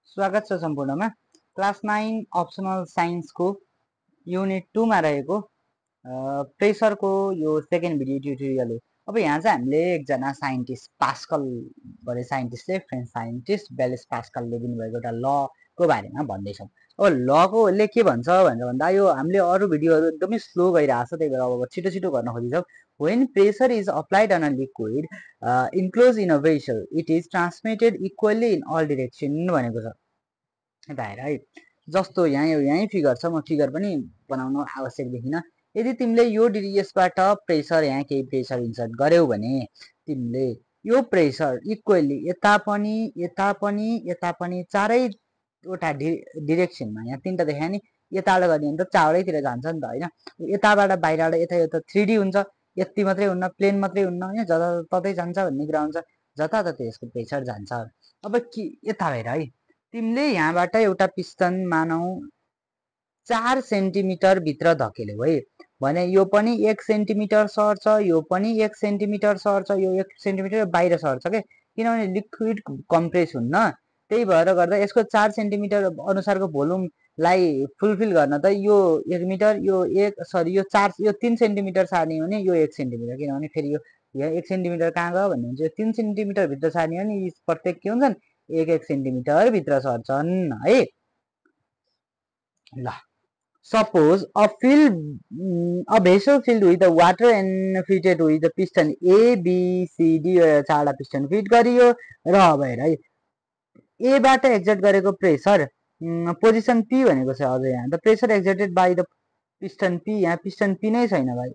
स्वागत छ सम्पूर्णमा। क्लास 9 अप्सनल साइन्सको युनिट 2 मा रहेको प्रेसरको यो सेकेन्ड भिडियो ट्युटोरियल हो। अब यहाँ चाहिँ हामीले एकजना साइन्टिस्ट पास्कल भन्ने साइन्टिस्टले फ्रेन्च साइन्टिस्ट ब्लेज पास्कलले दिनुभएको एउटा लको बारेमा भन्दैछौँ। अब लकोले के भन्छ भनेर भन्दा यो हामीले अरू भिडियोहरू एकदमै स्लो गइरहेको छ, त्यही भएर अब छिटो छिटो गर्न खोजिन्छौँ। When pressure is applied on a liquid enclosed in a vessel, it is transmitted equally in all direction भनेको छ। यता हेर है, जस्तो यहीँ फिगर छ, म फिगर पनि बनाउन आवश्यक देखिन। यदि तिमीले यो यसबाट प्रेसर यहाँ केही प्रेसर इन्सर्ट गर्यौ भने तिमीले यो प्रेसर इक्वली यता पनि चारैवटा डिरेक्सनमा, यहाँ तीनटा देखायो नि, यताबाट गर्ने भने त चारैतिर जान्छ नि त हैन। यताबाट बाहिरबाट यता 3D हुन्छ, यति मात्रै हुन्न, प्लेन मात्रै हुन्न हैन, जताततै जान्छ भन्ने कुरा हुन्छ, जताततै यसको प्रेसर जान्छ। अब के यता हेर है, तिमीले यहाँबाट एउटा पिस्टन मानौ 4 सेन्टिमिटर भित्र धकेल्यौ है भने यो पनि 1 सेन्टिमिटर सर्छ, यो पनि 1 सेन्टिमिटर सर्छ, यो 1 सेन्टिमिटर बाहिर सर्छ के, किनभने लिक्विड कम्प्रेस हुन्न। त्यही भएर गर्दा यसको 4 सेन्टिमिटर अनुसारको भोल्युमलाई फुलफिल गर्न त यो 1 मिटर, यो 3 सेन्टिमिटर सार्ने भने यो 1 सेन्टिमिटर, किनभने फेरि यो यहाँ 1 सेन्टिमिटर कहाँ गयो भन्ने हुन्छ, 3 सेन्टिमिटर भित्र सार्ने भने यी प्रत्येक के हुन्छन् 1 सेन्टिमिटर भित्र सर्छन् है। ल suppose a vessel filled with the water and fitted with the piston A, B, C, D चारवटा पिस्टन फिट गरियो र अब हेर है, ए बाट एक्जर्ट गरेको प्रेसर पोजिसन पी भनेको छ। अझ यहाँ the pressure exerted by the piston P, यहाँ पिस्टन पी नै छैन भाइ,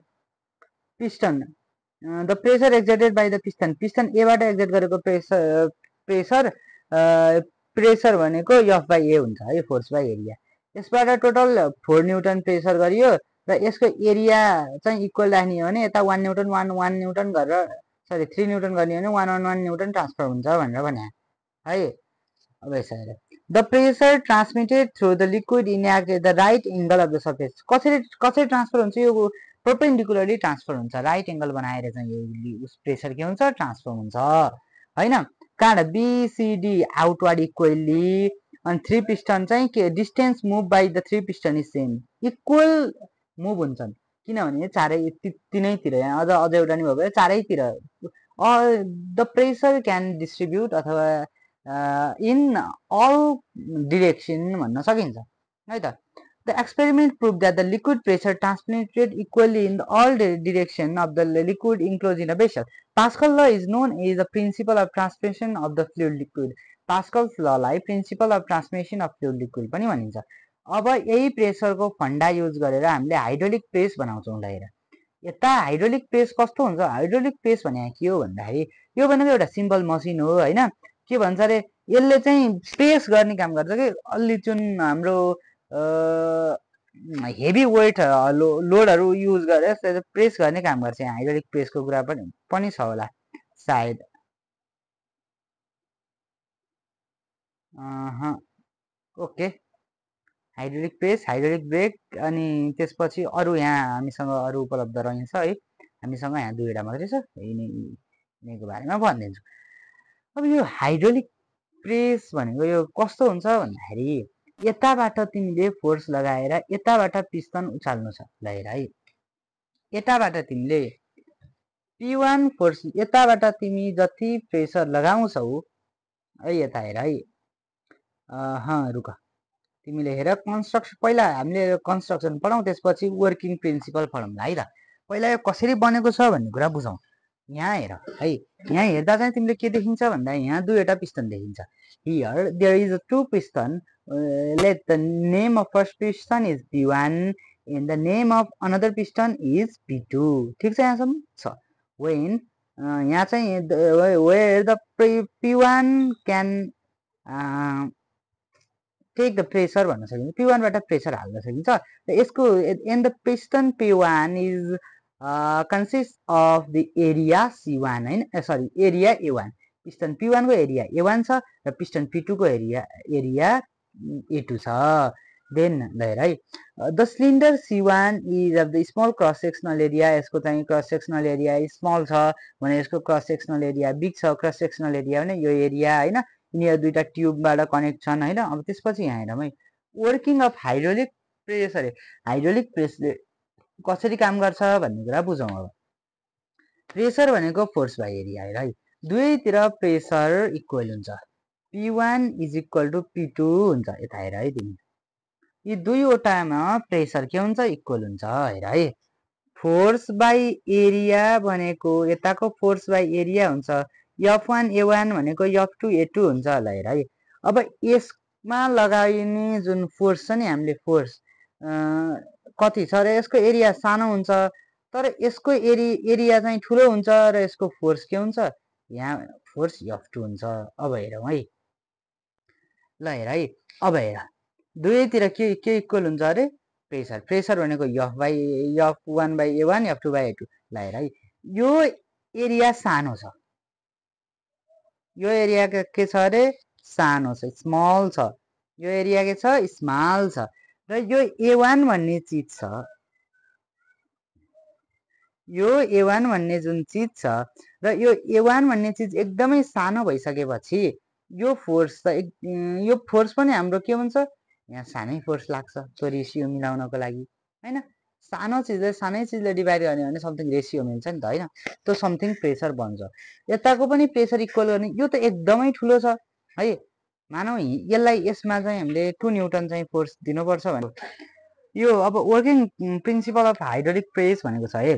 piston the pressure exerted by the piston A बाट एक्जर्ट गरेको प्रेसर भनेको एफ बाई ए हुन्छ है, फोर्स बाई एरिया। यसबाट टोटल 4 न्युटन प्रेसर गरियो र यसको एरिया चाहिँ इक्वल राख्ने हो भने यता 1 न्युटन 1 न्युटन गरेर 3 न्युटन गर्ने हो भने 1 न्युटन ट्रान्सफर हुन्छ भनेर भने है। अब यसो हेर, the pressure transmitted through the liquid in the right angle of the surface. कसरी ट्रान्सफर हुन्छ, यो परपेन्डिकुलरली ट्रान्सफर हुन्छ, राइट एङ्गल बनाएर चाहिँ यो प्रेसर के हुन्छ ट्रान्सफर हुन्छ हैन। कहाँ बिसिडी आउटवर्ड इक्वली अनि 3 पिस्टन चाहिँ के distance move by the 3 piston is same, equal move हुन्छन्, किनभने चारै तिनैतिर, यहाँ अझ एउटा नि भयो चारैतिर द प्रेसर क्यान डिस्ट्रिब्युट अथवा इन अल डिरेक्सन भन्न सकिन्छ है त। The experiment proved that the liquid pressure transmitted equally in all direction of the liquid enclosed in a vessel. Pascal law is known as the principle of transmission of the fluid liquid. Pascal's law लाई principal of transmission of fluid liquid पनि भनिन्छ। अब यही प्रेसरको funda use गरेर हामीले hydraulic press बनाउँछौँ। हेर यता हाइड्रोलिक प्रेस कस्तो हुन्छ, हाइड्रोलिक प्रेस भने के हो भन्दाखेरि यो भनेको एउटा सिम्पल मसिन हो हैन। के भन्छ अरे, यसले चाहिँ प्रेस गर्ने काम गर्छ कि अलि जुन हाम्रो हेभी वेट लोडहरू युज गरेर प्रेस गर्ने काम गर्छ। यहाँ हाइड्रोलिक प्रेसको कुरा पनि छ होला सायद। Okay, hydraulic press, hydraulic brake अनि त्यसपछि अरू यहाँ हामीसँग अरू उपलब्ध रहन्छ है। हामीसँग यहाँ दुईवटा मात्रै छ, यिनीको बारेमा भनिदिन्छु। अब यो हाइड्रोलिक प्रेस भनेको यो कस्तो हुन्छ भन्दाखेरि यताबाट तिमीले फोर्स लगाएर यताबाट पिस्टन उचाल्नु छ। ल हेर है, यताबाट तिमीले P1 फोर्स, यताबाट तिमी जति प्रेसर लगाउँछौ है, यता हेर है, रुक, तिमीले हेर कन्स्ट्रक्सन, पहिला हामीले कन्स्ट्रक्सन पढाउँ त्यसपछि वर्किङ प्रिन्सिपल पढाउँला है त। पहिला यो कसरी बनेको छ भन्ने कुरा बुझौँ। यहाँ हेर है, यहाँ हेर्दा चाहिँ तिमीले के देखिन्छ भन्दा यहाँ दुईवटा पिस्टन देखिन्छ। Here there is a 2 piston. Let the name of first piston is P1 and the name of another piston is P2. ठीक छ यहाँसम्म छ। When यहाँ चाहिँ where the P1 can take the pressure भन्न सकिन्छ, P1 बाट प्रेसर हाल्न सकिन्छ र यसको and the piston P1 is consists of the area C1 हैन, एरिया A1। पिस्टन P1 को एरिया A1 छ र पिस्टन P2 को एरिया A2 छ। देन हेर है, the cylinder C1 is of the small cross sectional area. यसको चाहिँ क्रस सेक्सनल एरिया स्मल छ भने यसको क्रस सेक्सनल एरिया बिग छ। क्रस सेक्सनल एरिया भने यो एरिया हैन, यिनीहरू दुईटा ट्युबबाट कनेक्ट छन् हैन। अब त्यसपछि यहाँ हेरौँ है, वर्किङ अफ हाइड्रोलिक प्रेस अरे हाइड्रोलिक प्रेसले कसरी काम गर्छ भन्ने कुरा बुझौँ। अब प्रेसर भनेको फोर्स बाई एरिया हेर है, दुवैतिर प्रेसर इक्वल हुन्छ, P1 is equal to P2 हुन्छ। यता हेर है तिमी, यी दुईवटामा प्रेसर के हुन्छ इक्वल हुन्छ हेर है। फोर्स बाई एरिया भनेको यताको फोर्स बाई एरिया हुन्छ, F1 A1 भनेको F2 A2 हुन्छ होला हेर है। अब यसमा लगाइने जुन फोर्स छ नि, हामीले फोर्स कति छ र यसको एरिया सानो हुन्छ, तर यसको एरिया चाहिँ ठुलो हुन्छ र यसको फोर्स के हुन्छ, यहाँ फोर्स F2 हुन्छ। अब हेरौँ है, ल हेर है, अब हेर दुवैतिर के इक्वल हुन्छ अरे प्रेसर, प्रेसर भनेको F1 by A1 F2 by A2। ल हेर है, यो एरिया सानो छ, यो एरिया के छ अरे सानो छ, स्मल छ, यो एरिया के छ स्मल छ, र यो A1 भन्ने चिज छ, यो A1 भन्ने जुन चिज छ र यो A1 भन्ने चिज एकदमै सानो भइसकेपछि यो फोर्स त यो फोर्स पनि हाम्रो के हुन्छ, यहाँ सानै फोर्स लाग्छ त्यो रेसियो मिलाउनको लागि हैन। सानो चिजले सानै चिजले डिभाइड गर्ने भने समथिङ रेसियो मिल्छ नि त हैन, त्यो समथिङ प्रेसर बन्छ। यताको पनि प्रेसर इक्वल गर्ने, यो त एकदमै ठुलो छ है। मानौ यसलाई यसमा चाहिँ हामीले 2 न्युटन चाहिँ फोर्स दिनुपर्छ भने यो अब working principle of hydraulic press भनेको छ है।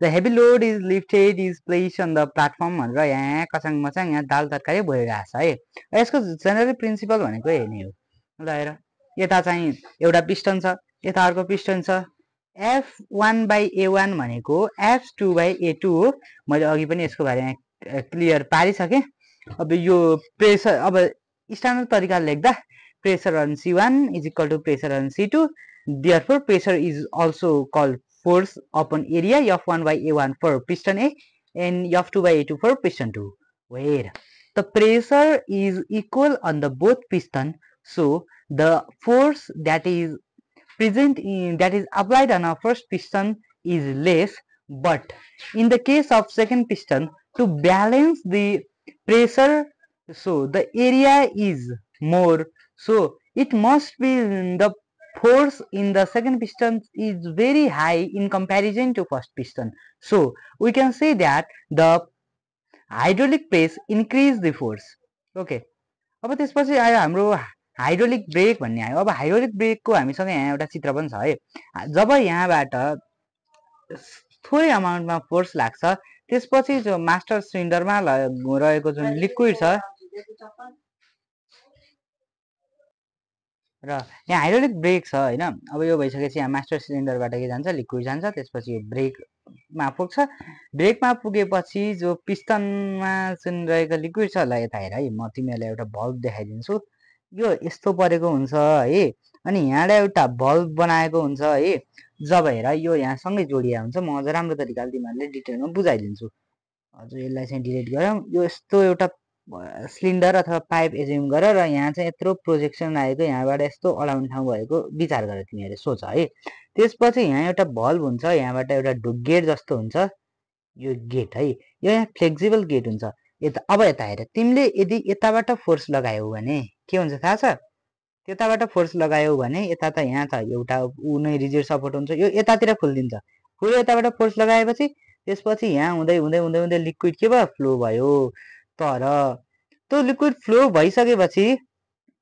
The heavy load is lifted is place on the platform भनेर यहाँ कचाङ मचाङ यहाँ दाल तरकारी भइरहेको छ है। यसको जेनरली प्रिन्सिपल भनेको यही नै हो। ल हेर, यता चाहिँ एउटा पिस्टन छ, यता अर्को पिस्टन छ, F1 बाई A1 भनेको F2 बाई A2 हो। मैले अघि पनि यसको बारेमा क्लियर पारिसकेँ। अब यो प्रेसर अब स्ट्यान्डर्ड तरिकाले लेख्दा pressure on C1 is equal to pressure on C2, therefore pressure is also called force upon area F1 by A1 for piston A and F2 by A2 for piston 2, where the pressure is equal on the both piston, so the force that is present in that is applied on a first piston is less, but in the case of second piston, to balance the pressure, so the area is more, so it must be the force in the second piston is very high in comparison to first piston, so we can say that the hydraulic press increase the force. Okay, अब त्यसपछि आयो हाम्रो hydraulic brake भन्ने आयो। अब hydraulic ब्रेकको हामीसँग यहाँ एउटा चित्र पनि छ है। जब यहाँबाट थोरै अमाउन्टमा फोर्स लाग्छ, त्यसपछि जो मास्टर सिलिन्डरमा रहेको जुन लिक्विड छ र यहाँ हाइड्रोलिक ब्रेक छ हैन। अब यो भइसकेपछि यहाँ मास्टर सिलिन्डरबाट के जान्छ, लिक्विड जान्छ, त्यसपछि यो ब्रेकमा पुग्छ। ब्रेकमा पुगेपछि जो पिस्टनमा जुन रहेको लिक्विड छ, ल यता हेर है, म तिमीहरूलाई एउटा बल्ब देखाइदिन्छु। यो यस्तो परेको हुन्छ है, अनि यहाँबाट एउटा बल्ब बनाएको हुन्छ है। जब हेर यो यहाँ सँगै जोडिया हुन्छ, म अझ राम्रो तरिकाले तिमीहरूले डिटेलमा बुझाइदिन्छु। हजुर यसलाई चाहिँ डिलिट गरौँ। यो यस्तो एउटा सिलिन्डर अथवा पाइप एज्युम गर र यहाँ चाहिँ यत्रो प्रोजेक्सन आएको, यहाँबाट यस्तो अडाउन ठाउँ भएको विचार गर, तिमीहरूले सोच है। त्यसपछि यहाँ एउटा बल्ब हुन्छ, यहाँबाट एउटा गेट जस्तो हुन्छ, यो गेट है, यो यहाँ फ्लेक्सिबल गेट हुन्छ। अब यता हेर, तिमीले यदि यताबाट फोर्स लगायौ भने के हुन्छ थाहा छ? त्यताबाट फोर्स लगायौ भने यता त यहाँ त एउटा उ नै रिजिड सपोर्ट हुन्छ, यो यतातिर खुल्दिन्छ। फुल यताबाट फोर्स लगाएपछि त्यसपछि यहाँ हुँदै हुँदै हुँदै हुँदै लिक्विड के भयो, फ्लो भयो। तर त्यो लिक्विड फ्लो भइसकेपछि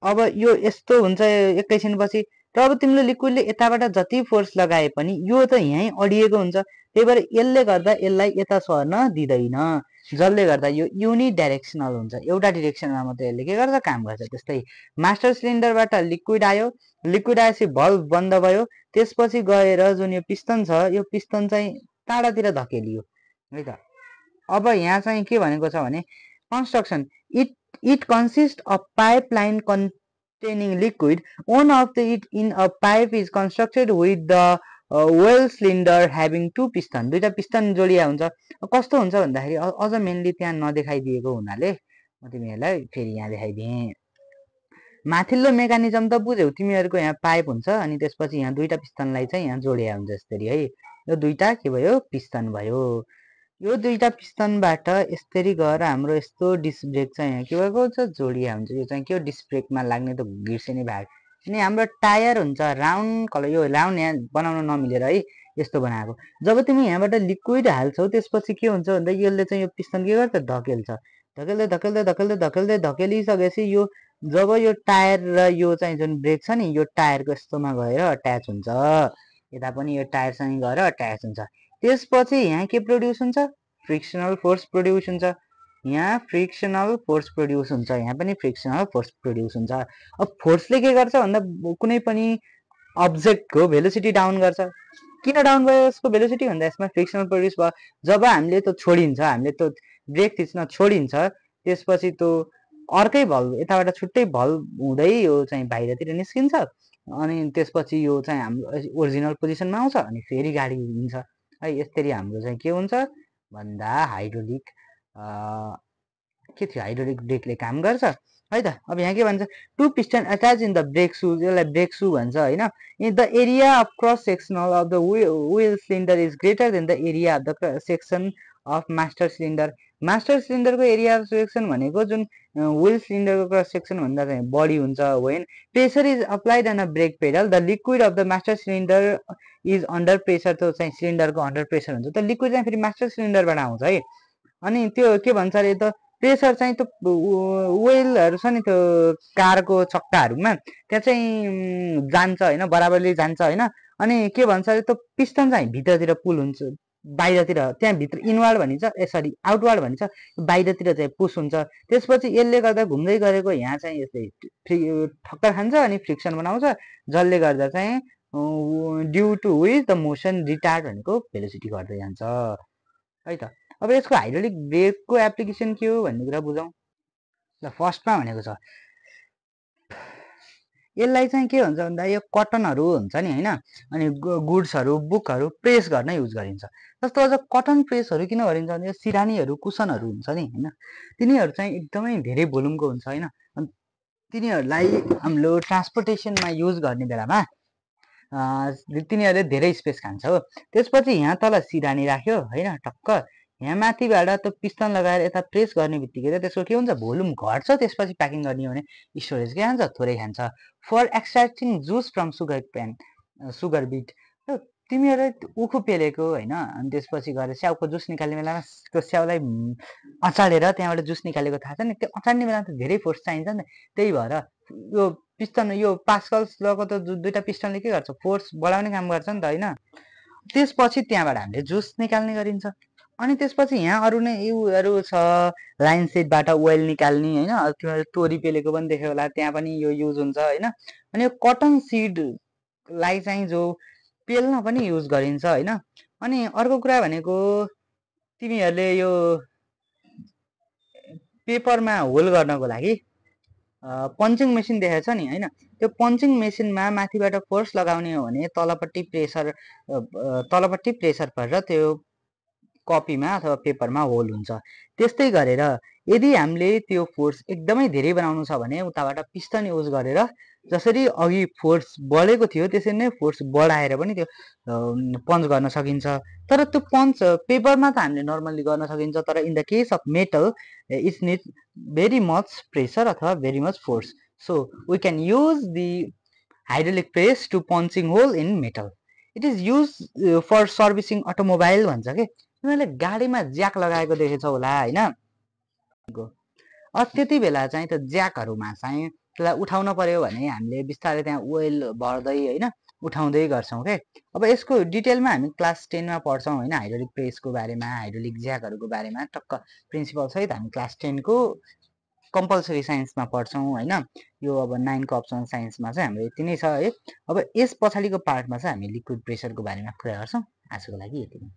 अब यो यस्तो हुन्छ एकैछिनपछि, र अब तिमीले लिक्विडले यताबाट जति फोर्स लगाए पनि यो त यहीँ अडिएको हुन्छ। त्यही भएर यसले गर्दा यसलाई यता सर्न दिँदैन, जसले गर्दा यो युनि डाइरेक्सनल हुन्छ, एउटा डिरेक्सनमा मात्रै यसले के गर्छ, काम गर्छ। त्यस्तै मास्टर सिलिन्डरबाट लिक्विड आयो, लिक्विड आएपछि बल्ब बन्द भयो, त्यसपछि गएर जुन यो पिस्टन छ, यो पिस्टन चाहिँ टाढातिर धकेलियो है त। अब यहाँ चाहिँ के भनेको छ भने construction, it consists of pipeline containing liquid. One of it in a pipe is constructed with the well cylinder having two piston. दुईटा पिस्टन जोडिया हुन्छ। कस्तो हुन्छ भन्दाखेरि अझ मेनली त्यहाँ नदेखाइदिएको हुनाले म तिमीहरूलाई फेरि यहाँ देखाइदिएँ। माथिल्लो मेकानिजम त बुझ्यौ, तिमीहरूको यहाँ पाइप हुन्छ, अनि त्यसपछि यहाँ दुईटा पिस्टनलाई चाहिँ यहाँ जोडिया हुन्छ यसरी है। यो दुईटा के भयो, पिस्टन भयो। यो दुईटा पिस्टनबाट यसरी गएर हाम्रो यस्तो डिस्क ब्रेक चाहिँ यहाँ के भएको हुन्छ जोडिया हुन्छ। यो चाहिँ के हो डिस्क ब्रेकमा लाग्ने त घिर्सिने भाग। अनि हाम्रो टायर हुन्छ राउन्ड कलर, यो राउन्ड यहाँ बनाउन नमिलेर है यस्तो बनाएको। जब तिमी यहाँबाट लिक्विड हाल्छौ त्यसपछि के हुन्छ भन्दा यसले चाहिँ यो पिस्टन के गर्छ धकेल्छ। धकेल्दै धकेल्दै धकेल्दै धकेल्दै धकेलिसकेपछि यो जब यो टायर र यो चाहिँ जुन ब्रेक छ नि यो टायरको यस्तोमा गएर अट्याच हुन्छ। यता पनि यो टायरसँग गएर अट्याच हुन्छ। त्यसपछि यहाँ के प्रोड्युस हुन्छ फ्रिक्सनल फोर्स प्रोड्युस हुन्छ। यहाँ फ्रिक्सनल फोर्स प्रोड्युस हुन्छ, यहाँ पनि फ्रिक्सनल फोर्स प्रोड्युस हुन्छ। अब फोर्सले के गर्छ भन्दा कुनै पनि अब्जेक्टको भेलोसिटी डाउन गर्छ। किन डाउन भयो यसको भेलोसिटी भन्दा यसमा फ्रिक्सनल प्रोड्युस भयो। जब हामीले त्यो छोडिन्छ, हामीले त्यो ब्रेक थिच्न छोडिन्छ त्यसपछि त्यो अर्कै भल यताबाट छुट्टै भल हुँदै यो चाहिँ बाहिरतिर निस्किन्छ। अनि त्यसपछि यो चाहिँ हाम्रो ओरिजिनल पोजिसनमा आउँछ अनि फेरि गाडी हिँड्छ है। यसरी हाम्रो चाहिँ के हुन्छ भन्दा हाइड्रोलिक के थियो हाइड्रोलिक ब्रेकले काम गर्छ है त। अब यहाँ के भन्छ two piston attach in the brake shoe, यसलाई ब्रेक सु भन्छ होइन। In the area of cross sectional of the wheel cylinder is greater than the area of the section of master cylinder. Master सिलिन्डरको area of section भनेको जुन wheel सिलिन्डरको cross section भन्दा चाहिँ बढी हुन्छ when pressure is applied on a brake pedal the liquid of the master cylinder is under pressure. त्यो चाहिँ सिलिन्डरको अन्डर प्रेसर हुन्छ। त्यो लिक्विड चाहिँ फेरि मास्टर सिलिन्डरबाट आउँछ है। अनि त्यो के भन्छ अरे त प्रेसर चाहिँ त्यो वेलहरू छ नि त्यो कारको चक्काहरूमा त्यहाँ चाहिँ जान्छ होइन, बराबरले जान्छ होइन। अनि के भन्छ अरे त्यो पिस्टन चाहिँ भित्रतिर पुल हुन्छ, बाहिरतिर त्यहाँ भित्र इनवार्ड भनिन्छ सरी आउटवार्ड भनिन्छ, बाहिरतिर चाहिँ पुस हुन्छ। त्यसपछि यसले गर्दा घुम्दै गरेको यहाँ चाहिँ यसले ठक्कर खान्छ अनि फ्रिक्सन बनाउँछ, जसले गर्दा चाहिँ due to which the motion retard भनेको भेलोसिटी घट्दै जान्छ है त। अब यसको हाइड्रोलिक ब्रेकको एप्लिकेसन के हो भन्ने कुरा बुझौँ ल। फर्स्टमा भनेको छ यसलाई चाहिँ के हुन्छ भन्दा यो कटनहरू हुन्छ नि होइन, अनि गुड्सहरू बुकहरू प्रेस गर्न युज गरिन्छ। जस्तो अझ कटन प्रेसहरू किन गरिन्छ भने यो सिरानीहरू कुसनहरू हुन्छ नि होइन, तिनीहरू चाहिँ एकदमै धेरै भोल्युमको हुन्छ होइन। अनि तिनीहरूलाई हाम्रो ट्रान्सपोर्टेसनमा युज गर्ने बेलामा तिनीहरूले धेरै स्पेस खान्छ हो। त्यसपछि यहाँ तल सिरानी राख्यो होइन टक्क, यहाँ माथिबाट त्यो पिस्टन लगाएर यता प्रेस गर्ने बित्तिकै त त्यसको के हुन्छ भोल्युम घट्छ। त्यसपछि प्याकिङ गर्ने हो भने स्टोरेज के खान्छ थोरै खान्छ। For extracting juice from sugar beet, तिमीहरू उखु पेलेको होइन अनि त्यसपछि गएर स्याउको जुस निकाल्ने बेलामा त्यो स्याउलाई अचाडेर त्यहाँबाट जुस निकालेको थाहा छ नि, त्यो अचाड्ने बेलामा त धेरै फोर्स चाहिन्छ नि। त्यही भएर यो पिस्टन यो पास्कल्स लको त दुईवटा पिस्टनले के गर्छ फोर्स बढाउने काम गर्छ नि त होइन। त्यसपछि त्यहाँबाट हामीले जुस निकाल्ने गरिन्छ। अनि त्यसपछि यहाँ अरू नै योहरू छ लाइन सेटबाट ओइल निकाल्ने होइन, तिमीहरूले तोरी पेलेको पनि देख्यो होला त्यहाँ पनि यो युज हुन्छ होइन। अनि यो कटन सिडलाई चाहिँ जो पेल्न पनि युज गरिन्छ होइन। अनि अर्को कुरा भनेको तिमीहरूले यो पेपरमा होल गर्नको लागि पन्चिङ मेसिन देखेको छ नि होइन, त्यो पन्चिङ मेसिनमा माथिबाट फोर्स लगाउने हो भने तलपट्टि प्रेसर परेर त्यो कपीमा अथवा पेपरमा होल हुन्छ। त्यस्तै गरेर यदि हामीले त्यो फोर्स एकदमै धेरै बनाउनु छ भने उताबाट पिस्टन युज गरेर जसरी अघि फोर्स बढेको थियो त्यसरी नै फोर्स बढाएर पनि त्यो पन्च गर्न सकिन्छ। तर त्यो पन्च पेपरमा त हामीले नर्मल्ली गर्न सकिन्छ, तर in the case of metal it's need very much pressure अथवा very much force. So we can use the hydraulic press to punching hole in metal. It is use for servicing automobile भन्छ कि। तिमीहरूले गाडीमा jack लगाएको देखेछौ होला होइन। त्यति बेला चाहिँ त्यो ज्याकहरूमा चाहिँ त्यसलाई उठाउन पर्यो भने हामीले बिस्तारै त्यहाँ ओइल भर्दै होइन उठाउँदै गर्छौँ क्या। अब यसको डिटेलमा हामी क्लास 10मा पढ्छौँ होइन, हाइड्रोलिक प्रेसको बारेमा हाइड्रोलिक ज्याकहरूको बारेमा टक्क प्रिन्सिपल सहित हामी क्लास 10को कम्पलसरी साइन्समा पढ्छौँ होइन। यो अब 9को अप्सनल साइन्समा चाहिँ हाम्रो यति नै छ है। अब यस पछाडिको पार्टमा चाहिँ हामी लिक्विड प्रेसरको बारेमा कुरा गर्छौँ। आजको लागि यति नै।